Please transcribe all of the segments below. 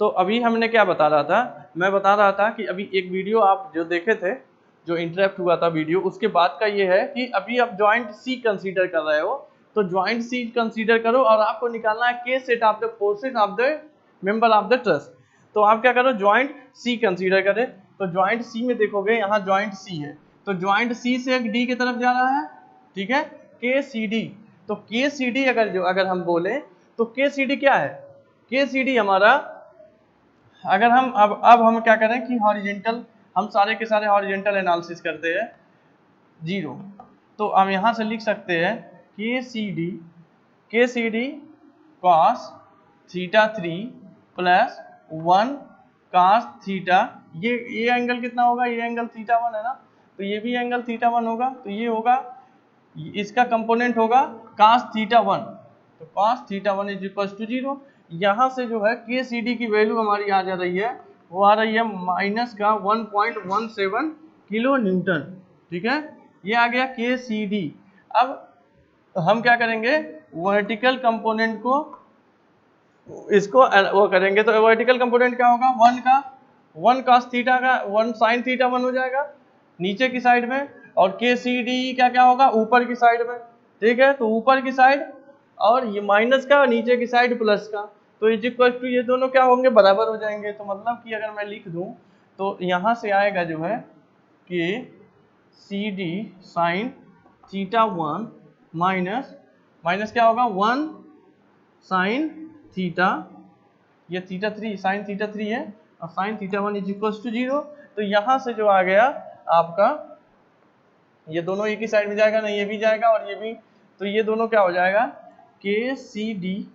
तो अभी हमने क्या बता रहा था, मैं बता रहा था कि अभी एक वीडियो आप जो देखे थे, जो इंटरेक्ट हुआ था वीडियो, उसके बाद का ये है कि अभी आप ज्वाइंट सी कंसीडर कर रहे हो, तो ज्वाइंट सी कंसीडर करो और आपको निकालना है के set of the forces of the member of the trust. तो आप क्या करो, ज्वाइंट सी कंसीडर करें। तो ज्वाइंट सी में देखोगे यहाँ ज्वाइंट सी है, तो ज्वाइंट सी से एक डी की तरफ जा रहा है, ठीक है, के सी डी। तो के सी डी अगर हम बोले तो के सी डी क्या है, के सी डी हमारा, अगर हम अब हम क्या करें कि हॉरिजेंटल, हम सारे के सारे हॉरिजेंटल एनालिसिस करते हैं, 0। तो हम यहाँ से लिख सकते हैं K C D cos theta 3 plus 1 cos theta, ये एंगल कितना होगा, ये एंगल थीटा 1 है ना, तो ये भी एंगल थीटा 1 होगा, तो ये होगा, इसका कंपोनेंट होगा cos थीटा 1, तो cos theta 1 is equal to 0। यहाँ से जो है के सी डी की वैल्यू हमारी आ जा रही है, वो आ रही है माइनस का 1.17 किलो न्यूटन, ठीक है, ये आ गया के सी डी। अब हम क्या करेंगे, वर्टिकल कंपोनेंट को इसको वो करेंगे, तो वर्टिकल कंपोनेंट क्या होगा, 1 cos थीटा का 1 sin थीटा 1 हो जाएगा नीचे की साइड में, और के सी डी क्या होगा, ऊपर की साइड में, ठीक है, तो ऊपर की साइड और ये माइनस का, नीचे की साइड प्लस का, तो इज इक्वल टू ये दोनों क्या होंगे, बराबर हो जाएंगे। तो मतलब कि अगर मैं लिख दूं तो यहाँ से आएगा जो है K C D sine theta 1 minus क्या होगा, 1 साइन थीटा, ये थीटा 3 साइन थीटा 3 है, और sine theta 1 is equal to 0। तो यहाँ से जो आ गया आपका, ये दोनों एक ही साइड में जाएगा ना, ये भी जाएगा और ये भी, तो ये दोनों क्या हो जाएगा, के सी डी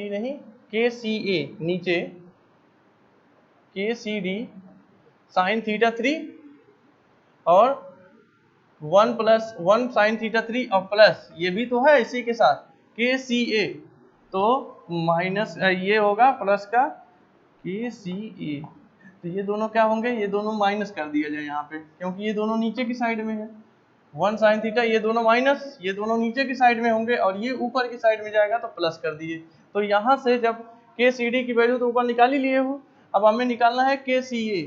नहीं, के सी ए नीचे, के सी डी साइन थीटा 3 और 1 प्लस 1 साइन थीटा 3 और प्लस ये भी तो है इसी के साथ के सी ए, तो माइनस ये होगा प्लस का के सी ए, तो ये दोनों क्या होंगे, ये दोनों माइनस कर दिया जाए यहाँ पे, क्योंकि ये दोनों नीचे की साइड में है, 1 साइन थीटा, ये दोनों माइनस, ये दोनों नीचे की साइड में होंगे और ये ऊपर की साइड में जाएगा तो प्लस कर दिए। तो यहाँ से जब के सी डी की वैल्यू तो ऊपर निकाल ही लिए हो, अब हमें निकालना है के सी ए,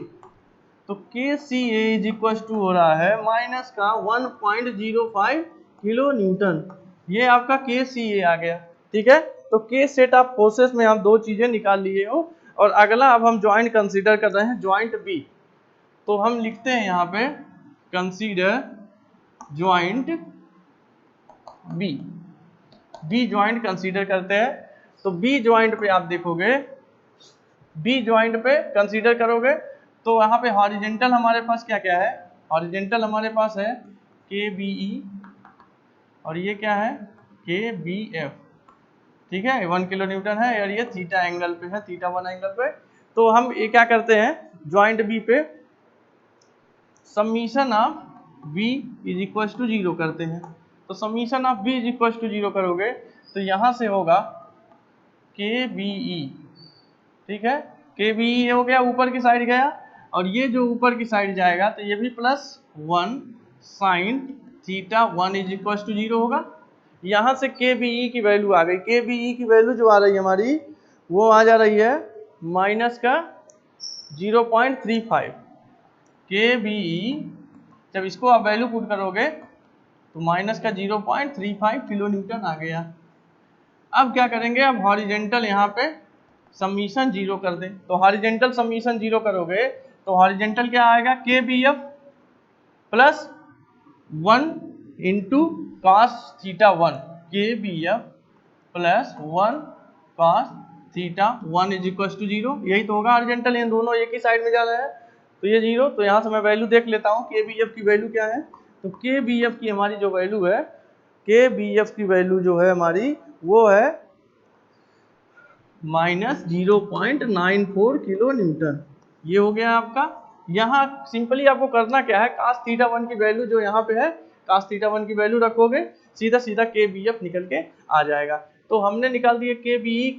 तो के सी ए इज इक्वल टू हो रहा है माइनस का 1.05 किलो न्यूटन, ये आपका के सी ए आ गया, ठीक है। तो के सेट ऑफ फोर्सेस में आप दो चीजें निकाल लिए हो, और अगला अब हम ज्वाइंट कंसीडर कर रहे हैं, ज्वाइंट बी। तो हम लिखते हैं यहाँ पे consider joint be joint consider करते हैं। तो बी ज्वाइंट पे आप देखोगे, बी ज्वाइंट पे कंसीडर करोगे तो यहाँ पे हॉरिजेंटल हमारे पास क्या क्या है, हॉरिजेंटल हमारे पास है के बी ई, और ये क्या है के बी एफ, ठीक है, 1 किलो न्यूटन है, और ये थीटा एंगल पे है, थीटा 1 एंगल पे। तो हम ये क्या करते हैं, ज्वाइंट बी पे summation of B is equal to 0 करते हैं। तो summation of B is equal to 0 करोगे तो यहाँ से होगा के बी ई, ठीक है, के बी ई हो गया, ऊपर की साइड गया, और ये जो ऊपर की साइड जाएगा तो ये भी plus 1 sine theta 1 is equal to 0 होगा। यहाँ से के बी ई की वैल्यू आ गई, के बी ई की वैल्यू जो आ रही है हमारी, वो आ जा रही है माइनस का 0.35 के बी ई, जब इसको आप वैल्यू पुट करोगे तो माइनस का 0.35 किलो न्यूटन आ गया। अब क्या करेंगे, अब हॉरिजेंटल यहाँ पे समीशन 0 कर दें, तो हॉरिजेंटल समीशन 0 करोगे तो हॉरिजेंटल क्या आएगा, K B F plus 1 into cos theta 1, K B F plus 1 cos theta 1 is equal to 0, यही तो होगा हॉरिजेंटल, इन दोनों एक ही साइड में जा रहे हैं, तो ये 0। तो यहाँ से मैं वैल्यू देख लेता हूँ के बी एफ की वैल्यू क्या है। तो के बी एफ की हमारी जो वैल्यू है, के बी एफ की वैल्यू जो है हमारी वो है माइनस 0.94 किलो न्यूटन, ये हो गया आपका। यहाँ सिंपली आपको करना क्या है, cos थीटा 1 की वैल्यू जो यहाँ पे है, cos थीटा 1 की वैल्यू रखोगे, सीधा सीधा के बी एफ निकल के आ जाएगा। तो हमने निकाल दिया के बी ई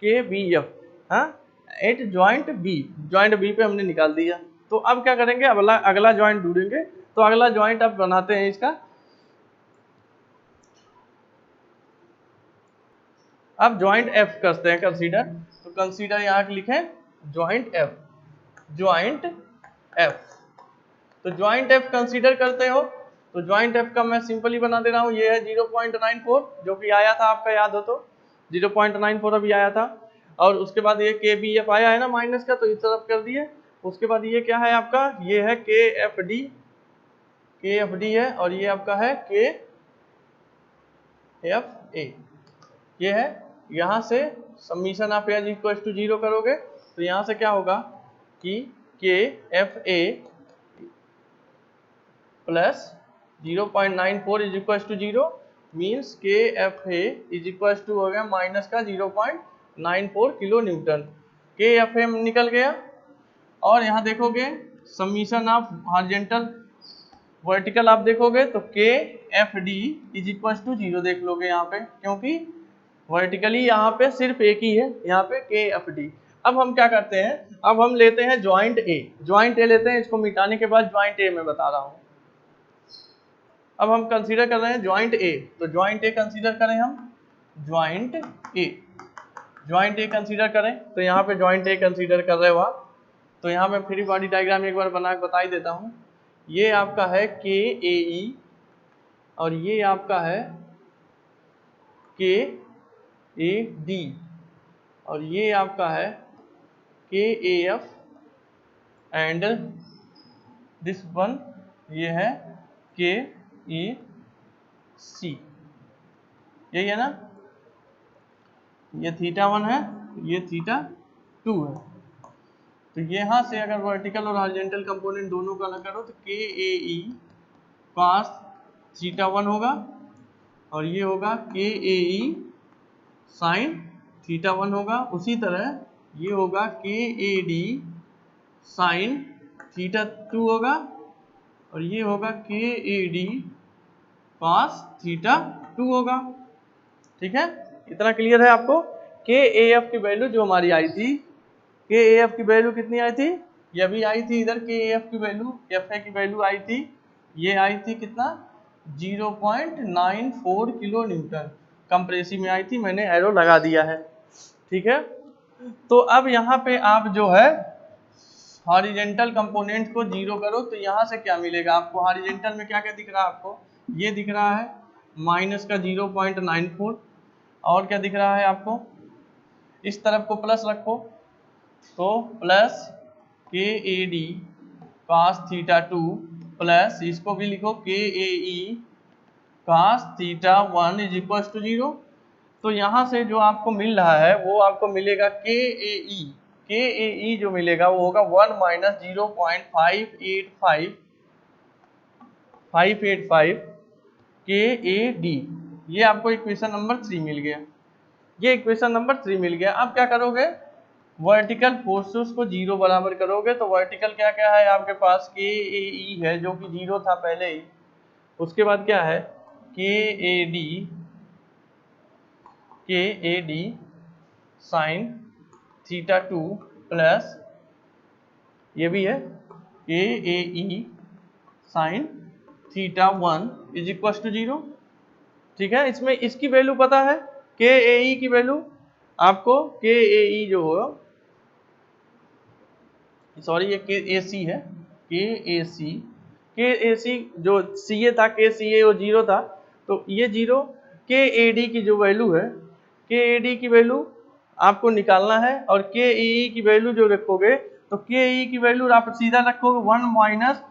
के बी एफ, हाँ, एट ज्वाइंट बी पे हमने निकाल दिया। तो अब क्या करेंगे, अगला ज्वाइंट ढूंढेंगे। तो अगला ज्वाइंट अब बनाते हैं इसका, अब ज्वाइंट एफ करते हैं कंसीडर, तो कंसीडर यहाँ लिखें ज्वाइंट एफ, ज्वाइंट एफ। तो ज्वाइंट एफ कंसीडर करते हो, तो ज्वाइंट एफ का मैं सिंपली बना दे रहा हूँ, ये है 0.94 जो कि आया था आपका याद हो तो 0.94 अभी आया था, और उसके बाद ये के बी एफ आया है ना माइनस का, तो इस तरफ कर दिए। उसके बाद ये क्या है आपका, ये है के एफ डी है, और ये आपका है के एफ ए, ये है। यहाँ से समीशन ऑफ एज इक्वल टू 0 करोगे तो यहाँ से क्या होगा कि K F A plus 0.94 is equal to 0 means K F A is equal to हो गया माइनस का 0.94 kilo newton. K F A निकल गया, और यहाँ देखोगे समीशन ऑफ हॉरिजॉन्टल वर्टिकल आप देखोगे तो K F D is equal to 0 देख लोगे यहाँ पे, क्योंकि वर्टिकली यहाँ पे सिर्फ एक ही है, यहाँ पे के एफ डी। अब हम क्या करते हैं, अब हम लेते हैं ज्वाइंट ए, ज्वाइंट ए लेते हैं, इसको मिटाने के बाद ज्वाइंट ए में बता रहा हूँ। अब हम कंसीडर कर रहे हैं ज्वाइंट ए, तो ज्वाइंट ए कंसीडर करें हम, ज्वाइंट ए, ज्वाइंट ए कंसीडर करें, तो यहाँ पे ज्वाइंट ए कंसीडर कर रहे हो आप, तो यहाँ मैं फ्री बॉडी डायग्राम एक बार बना के बता ही देता हूँ। ये आपका है के ए ई, और ये आपका है के ए डी, और ये आपका है के A F, and this one ये है के ई सी, यही है ना। ये θ1 है, ये θ2 है। तो यहाँ से अगर वर्टिकल और हॉरिजॉन्टल कंपोनेंट दोनों का अलग करो तो के ए ई कॉस θ1 होगा, और ये होगा के ए ई साइन θ1 होगा। उसी तरह ये होगा के ए डी साइन θ2 होगा, और ये होगा के ए डी कॉस θ2 होगा। ठीक है, इतना क्लियर है आपको। के ए एफ की वैल्यू जो हमारी आई थी, के ए एफ की वैल्यू कितनी आई थी, ये अभी आई थी इधर, के ए एफ की वैल्यू, एफ ए की वैल्यू आई थी, ये आई थी कितना 0.94 किलो न्यूटन, कंप्रेसिव में आई थी, मैंने एरो लगा दिया है। ठीक है, तो अब यहाँ पे आप जो है हॉरिजॉन्टल कंपोनेंट को 0 करो, तो यहाँ से क्या मिलेगा आपको, हॉरिजॉन्टल में क्या क्या दिख रहा है आपको, ये दिख रहा है माइनस का 0.94, और क्या दिख रहा है आपको, इस तरफ को प्लस रखो, तो प्लस के ए डी कॉस θ2 प्लस इसको भी लिखो के A E cos θ1 is equal to 0। तो यहाँ से जो आपको मिल रहा है वो आपको मिलेगा के ए ई जो मिलेगा वो होगा 1 माइनस 0.585 के ए डी, ये आपको इक्वेशन नंबर 3 मिल गया, ये इक्वेशन नंबर 3 मिल गया। अब क्या करोगे, वर्टिकल फोर्सेस को 0 बराबर करोगे, तो वर्टिकल क्या क्या है आपके पास, के ए ई है जो कि 0 था पहले ही, उसके बाद क्या है के ए डी साइन θ2 प्लस ये भी है के A E sign θ1 is equal to 0। ठीक है, इसमें इसकी वैल्यू पता है, के ए ई की वैल्यू आपको, के ए ई जो हो, सॉरी ये के ए सी है, के ए सी जो सी ए था, के सी ए वो 0 था, तो ये 0, के ए डी की जो वैल्यू है, के ए डी की वैल्यू आपको निकालना है, और के ई की वैल्यू जो रखोगे, तो के ई की वैल्यू आप सीधा रखोगे 1 माइनस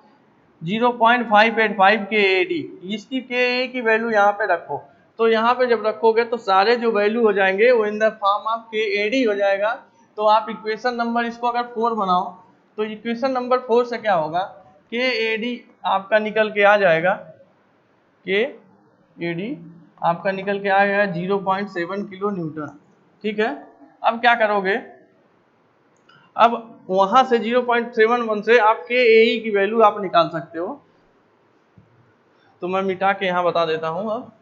0.585 के ए डी, इसकी के ए की वैल्यू यहाँ पे रखो, तो यहाँ पे जब रखोगे तो सारे जो वैल्यू हो जाएंगे वो इन द फॉर्म ऑफ के ए डी हो जाएगा। तो आप इक्वेशन नंबर इसको अगर 4 बनाओ, तो इक्वेशन नंबर 4 से क्या होगा, के ए डी आपका निकल के आ जाएगा, के ए डी आपका निकल के आ जाएगा 0.7 किलो न्यूटन। ठीक है, अब क्या करोगे, अब वहां से 0.71 से आप के ए ई की वैल्यू आप निकाल सकते हो, तो मैं मिटा के यहाँ बता देता हूँ। अब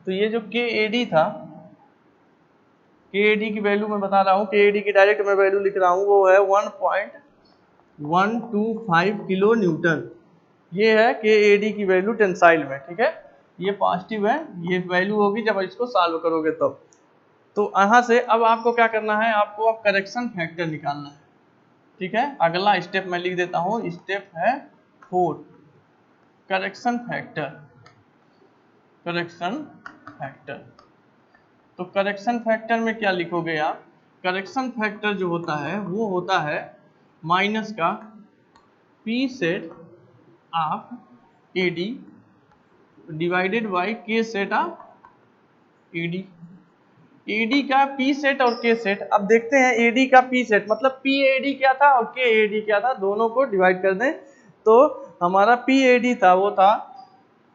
तो ये जो के ए डी था, KAD की वैल्यू मैं बता रहा हूँ, KAD की डायरेक्ट मैं वैल्यू लिख रहा हूँ, वो है 1.125 किलो न्यूटन। ये है KAD की वैल्यू टेंसाइल में, ठीक है। ये पॉजिटिव है, ये वैल्यू होगी जब इसको सॉल्व करोगे तब। तो यहाँ से अब आपको क्या करना है, आपको अब करेक्शन फैक्टर निकालना है, ठीक है। अगला स्टेप मैं लिख देता हूँ, स्टेप है 4, करेक्शन फैक्टर। करेक्शन फैक्टर, तो करेक्शन फैक्टर में क्या लिखोगे आप, करेक्शन फैक्टर जो होता है वो होता है माइनस का P set of AD divided by के सेट ऑफ AD। AD का P सेट और K सेट, अब देखते हैं AD का P सेट मतलब PAD क्या था और KAD क्या था, दोनों को डिवाइड कर दें तो हमारा PAD था वो था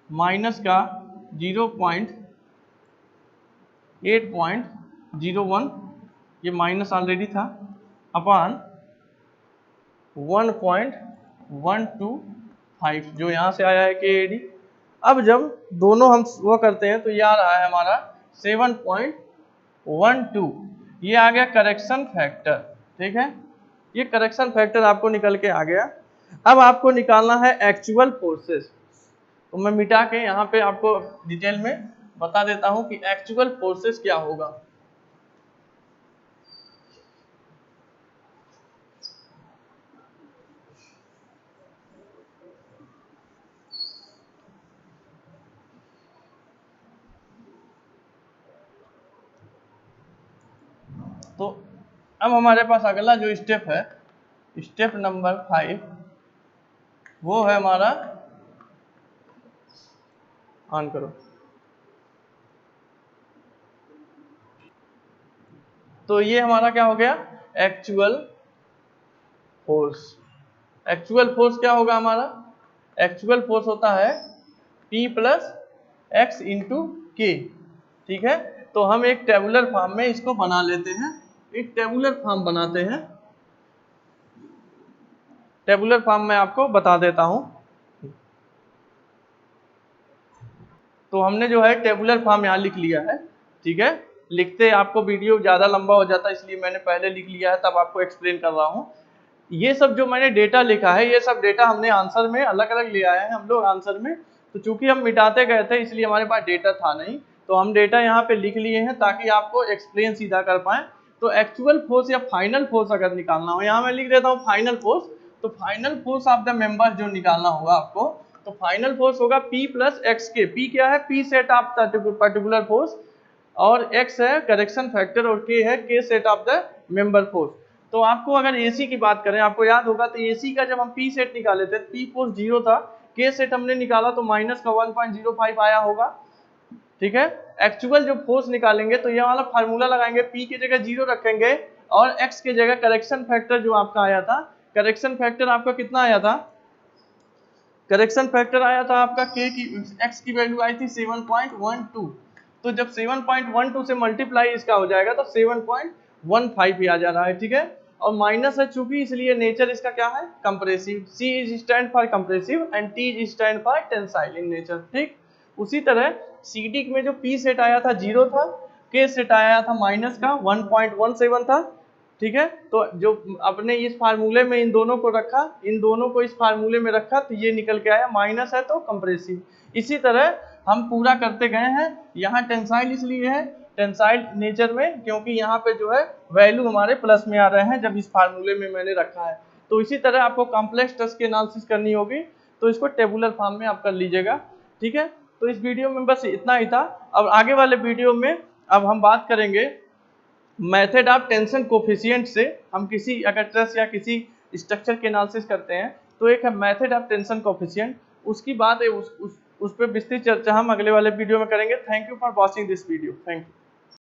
माइनस का 0.8.01, ये माइनस ऑलरेडी था, अपॉन 1.125 जो यहाँ से आया है KAD। अब जब दोनों हम वो करते हैं तो ये आ रहा है हमारा 7.12, ये आ गया करेक्शन फैक्टर, ठीक है। ये करेक्शन फैक्टर आपको निकल के आ गया। अब आपको निकालना है एक्चुअल फोर्सेस, तो मैं मिटा के यहाँ पे आपको डिटेल में बता देता हूँ कि एक्चुअल फोर्सेस क्या होगा। तो अब हमारे पास अगला जो स्टेप है, स्टेप नंबर 5, वो है हमारा, ऑन करो। तो ये हमारा क्या हो गया, एक्चुअल फोर्स। एक्चुअल फोर्स क्या होगा हमारा, एक्चुअल फोर्स होता है P प्लस एक्स इंटू के, ठीक है। तो हम एक टेबुलर फॉर्म में इसको बना लेते हैं, एक टेबुलर फॉर्म बनाते हैं। टेबुलर फॉर्म में आपको बता देता हूं। तो हमने जो है टेबुलर फॉर्म यहाँ लिख लिया है, ठीक है। लिखते आपको वीडियो ज़्यादा लंबा हो जाता है, इसलिए मैंने पहले लिख लिया है, तब आपको एक्सप्लेन कर रहा हूँ। ये सब जो मैंने डेटा लिखा है, ये सब डेटा हमने आंसर में अलग अलग ले आए हैं हम लोग आंसर में। तो चूंकि हम मिटाते गए थे इसलिए हमारे पास डेटा था नहीं, तो हम डेटा यहाँ पे लिख लिए हैं ताकि आपको एक्सप्लेन सीधा कर पाए। तो एक्चुअल फोर्स या फाइनल फोर्स अगर निकालना हो, यहाँ मैं लिख देता हूँ फाइनल फोर्स। तो final force of the member जो निकालना होगा आपको, तो फाइनल फोर्स होगा P प्लस एक्स के। P क्या है, P set of the particular force, और X है करेक्शन फैक्टर, और K है K set of the member force. तो आपको अगर AC की बात करें, आपको याद होगा तो AC का जब हम P सेट निकाले थे, P फोर्स 0 था, K सेट हमने निकाला तो माइनस का 1.05 आया होगा, ठीक है। एक्चुअल जो फोर्स निकालेंगे तो ये वाला फार्मूला लगाएंगे, P की जगह 0 रखेंगे और X की जगह करेक्शन फैक्टर जो आपका आया था, करेक्शन फैक्टर आपका कितना आया था, करेक्शन फैक्टर आया था आपका K की, X की वैल्यू आई थी 7.12। तो जब 7.12 से मल्टीप्लाई इसका हो जाएगा तो 7.15 ही आ जा रहा है, ठीक है। और माइनस है चूंकि, इसलिए नेचर इसका क्या है, compressive. C is stand for compressive and T is stand for tensile in nature, ठीक। उसी तरह CD में जो P सेट आया था 0 था, K सेट आया था माइनस का 1.17 था, ठीक है। तो जो अपने इस फार्मूले में इन दोनों को रखा, इन दोनों को इस फार्मूले में रखा, तो ये निकल के आया, माइनस है तो कंप्रेसिव। इसी तरह हम पूरा करते गए हैं। यहाँ टेंसाइल इसलिए है, टेंसाइल नेचर में, क्योंकि यहाँ पे जो है वैल्यू हमारे प्लस में आ रहे हैं जब इस फार्मूले में मैंने रखा है। तो इसी तरह आपको कॉम्प्लेक्स टेस्ट की एनालिसिस करनी होगी, तो इसको टेबुलर फॉर्म में आप कर लीजिएगा, ठीक है। तो इस वीडियो में बस इतना ही था। अब आगे वाले वीडियो में अब हम बात करेंगे मेथड ऑफ टेंशन कोफिशिएंट से। हम किसी अगर ट्रस या किसी स्ट्रक्चर के एनालिसिस करते हैं तो एक है मेथड ऑफ टेंशन कोफिशिएंट, उसकी बात है, उस पर विस्तृत चर्चा हम अगले वाले वीडियो में करेंगे। Thank you for watching this video, thank you.